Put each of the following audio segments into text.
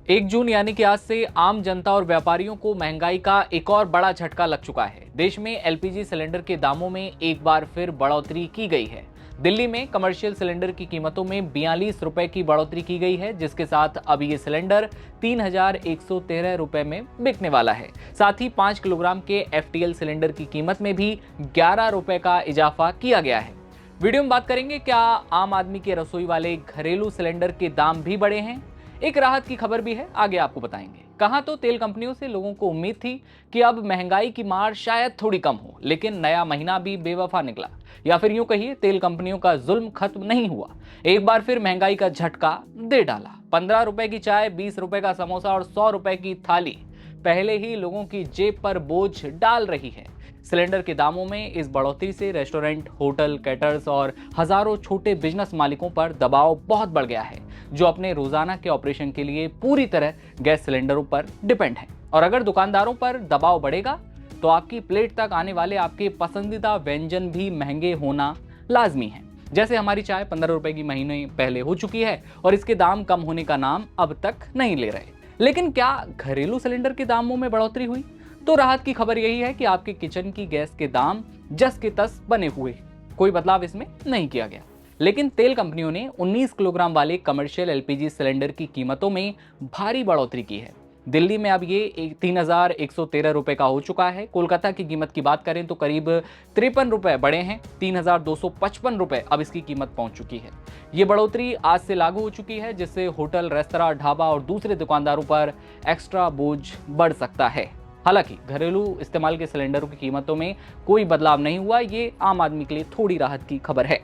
1 जून यानी कि आज से आम जनता और व्यापारियों को महंगाई का एक और बड़ा झटका लग चुका है। देश में एलपीजी सिलेंडर के दामों में एक बार फिर बढ़ोतरी की गई है। दिल्ली में कमर्शियल सिलेंडर की कीमतों में 42 रुपए की बढ़ोतरी की गई है, जिसके साथ अब ये सिलेंडर 3,113 रुपए में बिकने वाला है। साथ ही 5 किलोग्राम के एफटीएल सिलेंडर की कीमत में भी 11 रुपए का इजाफा किया गया है। वीडियो में बात करेंगे, क्या आम आदमी के रसोई वाले घरेलू सिलेंडर के दाम भी बढ़े हैं? एक राहत की खबर भी है, आगे आपको बताएंगे। कहां तो तेल कंपनियों से लोगों को उम्मीद थी कि अब महंगाई की मार शायद थोड़ी कम हो, लेकिन नया महीना भी बेवफा निकला, या फिर यूं कहिए तेल कंपनियों का जुल्म खत्म नहीं हुआ। एक बार फिर महंगाई का झटका दे डाला। 15 रुपए की चाय, 20 रुपए का समोसा और 100 रुपए की थाली पहले ही लोगों की जेब पर बोझ डाल रही है। सिलेंडर के दामों में इस बढ़ोतरी से रेस्टोरेंट, होटल, कैटर्स और हजारों छोटे बिजनेस मालिकों पर दबाव बहुत बढ़ गया है, जो अपने रोजाना के ऑपरेशन के लिए पूरी तरह गैस सिलेंडरों पर डिपेंड है। और अगर दुकानदारों पर दबाव बढ़ेगा तो आपकी प्लेट तक आने वाले आपके पसंदीदा व्यंजन भी महंगे होना लाजमी है। जैसे हमारी चाय 15 रुपए की महीने पहले हो चुकी है और इसके दाम कम होने का नाम अब तक नहीं ले रहे। लेकिन क्या घरेलू सिलेंडर के दामों में बढ़ोतरी हुई? तो राहत की खबर यही है कि आपके किचन की गैस के दाम जस के तस बने हुए, कोई बदलाव इसमें नहीं किया गया। लेकिन तेल कंपनियों ने 19 किलोग्राम वाले कमर्शियल एलपीजी सिलेंडर की कीमतों में भारी बढ़ोतरी की है। दिल्ली में अब ये 3,113 रुपए का हो चुका है। कोलकाता की कीमत की बात करें तो करीब 53 रुपए बढ़े हैं। 3,255 रुपए अब इसकी कीमत पहुंच चुकी है। ये बढ़ोतरी आज से लागू हो चुकी है, जिससे होटल, रेस्तरां, ढाबा और दूसरे दुकानदारों पर एक्स्ट्रा बोझ बढ़ सकता है। हालांकि घरेलू इस्तेमाल के सिलेंडरों की कीमतों में कोई बदलाव नहीं हुआ। ये आम आदमी के लिए थोड़ी राहत की खबर है।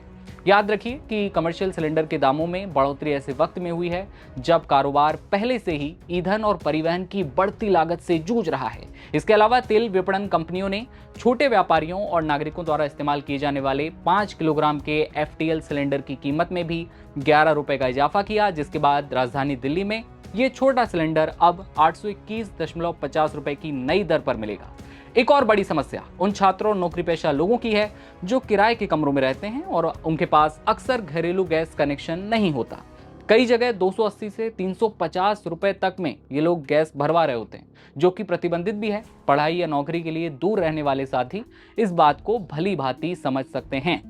याद रखिए कि कमर्शियल सिलेंडर के दामों में बढ़ोतरी ऐसे वक्त में हुई है जब कारोबार पहले से ही ईंधन और परिवहन की बढ़ती लागत से जूझ रहा है। इसके अलावा तेल विपणन कंपनियों ने छोटे व्यापारियों और नागरिकों द्वारा इस्तेमाल किए जाने वाले 5 किलोग्राम के एफटीएल सिलेंडर की कीमत में भी 11 रुपए का इजाफा किया, जिसके बाद राजधानी दिल्ली में ये छोटा सिलेंडर अब 821.50 रुपए की नई दर पर मिलेगा। एक और बड़ी समस्या उन छात्रों और नौकरी पेशा लोगों की है जो किराए के कमरों में रहते हैं और उनके पास अक्सर घरेलू गैस कनेक्शन नहीं होता। कई जगह 280 से 350 रुपए तक में ये लोग गैस भरवा रहे होते हैं, जो कि प्रतिबंधित भी है। पढ़ाई या नौकरी के लिए दूर रहने वाले साथी इस बात को भली भांति समझ सकते हैं।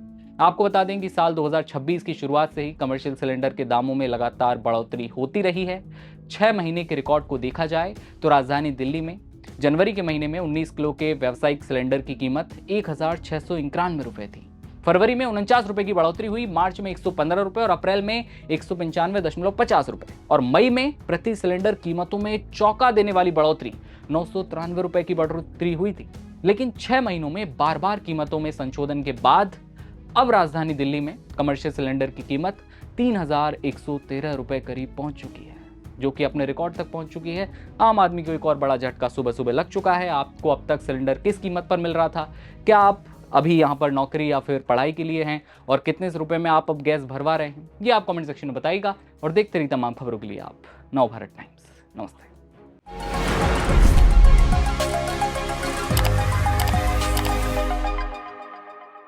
आपको बता दें कि साल 2026 की शुरुआत से ही कमर्शियल सिलेंडर के दामों में लगातार बढ़ोतरी होती रही है। 6 महीने के रिकॉर्ड को देखा जाए तो राजधानी दिल्ली में जनवरी के महीने में 19 किलो के व्यावसायिक सिलेंडर की कीमत 1,691 रुपए थी। फरवरी में 49 रुपए की बढ़ोतरी हुई, मार्च में 115 रुपए और अप्रैल में 195.50 रुपए और मई में प्रति सिलेंडर कीमतों में चौंका देने वाली बढ़ोतरी 993 रुपए की बढ़ोतरी हुई थी। लेकिन 6 महीनों में बार बार कीमतों में संशोधन के बाद अब राजधानी दिल्ली में कमर्शियल सिलेंडर की कीमत 3,113 रुपए करीब पहुंच चुकी है, जो कि अपने रिकॉर्ड तक पहुंच चुकी है। आम आदमी को एक और बड़ा झटका सुबह सुबह लग चुका है। आपको अब तक सिलेंडर किस कीमत पर मिल रहा था? क्या आप अभी यहाँ पर नौकरी या फिर पढ़ाई के लिए हैं और कितने रुपए में आप अब गैस भरवा रहे हैं? ये आप कमेंट सेक्शन में बताइएगा और देखते रहिए तमाम खबरों के लिए आप नवभारत टाइम्स। नमस्ते।